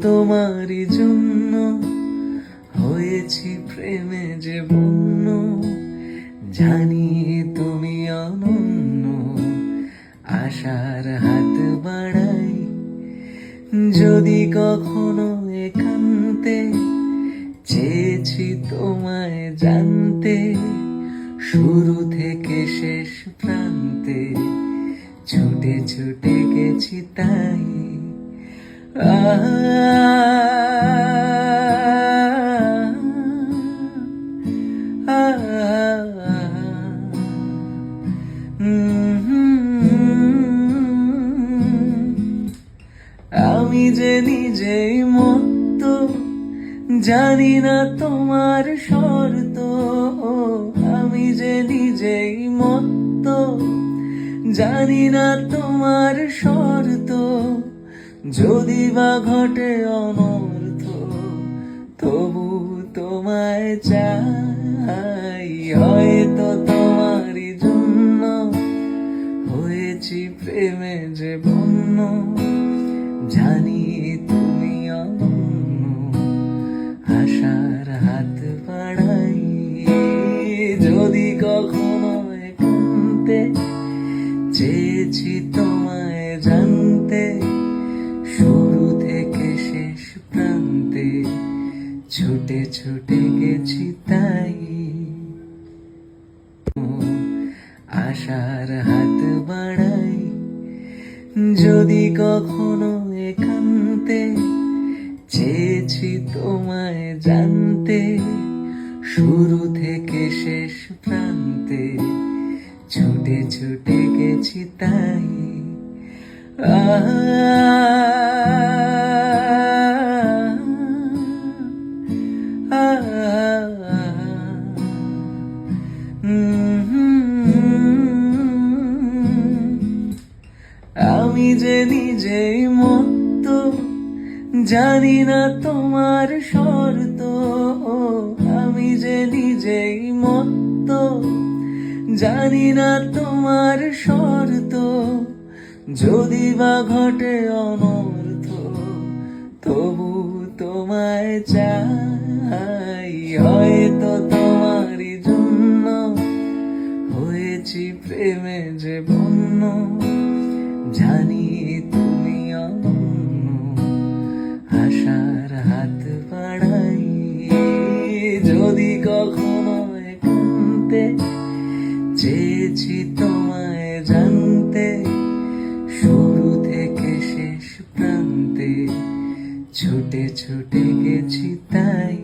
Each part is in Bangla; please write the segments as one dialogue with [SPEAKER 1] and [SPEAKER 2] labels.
[SPEAKER 1] তোমারই জন্য হয়েছি প্রেমে যে বন্য, জানি তুমি অনন্য, আশার হাত বাড়াই। যদি কখনো একান্তে চেয়েছি তোমায় জানতে, শুরু থেকে শেষ প্রান্তে ছুটে ছুটে গেছি তাই। আমি যে নিজেই মত্ত, জানি না তোমার শর্ত। আমি যে নিজেই মত্ত, জানি না তোমার শর্ত। যদি বা ঘটে অনর্থ, তবু তোমায় চাই। হয়তো তোমারই জন্য হয়েছি প্রেমে যে বন্য, জানি তুমি অনন্য, আশার হাত বাড়াই। যদি কখনো একান্তে চেয়েছি তোমায় জানতে, শুরু থেকে শেষ প্রান্তে ছুটে ছুটে গেছি তাই। আশার হাত বাড়াই। যদি কখনো একান্তে চেয়েছি তোমায় জানতে, শুরু থেকে শেষ প্রান্তে ছুটে ছুটে গেছি তাই। আমি যে নিজেই মত্ত, জানি না তোমার শর্ত। আমি যে নিজেই মত্ত, জানি না তোমার শর্ত। যদি বা ঘটে অনর্থ, তবু তোমায় চাই। হয়তো তোমারই জন্য হয়েছি প্রেমে যে বন্য, জানি তুমি অনন্য, আশার হাত বাড়াই। যদি কখনো একান্তে চেয়েছি তোমায় জানতে, শুরু থেকে শেষ প্রান্তে ছুটে ছুটে গেছি তাই।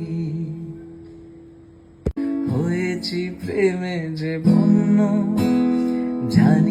[SPEAKER 1] হয়েছি প্রেমে যে বন্য, জানি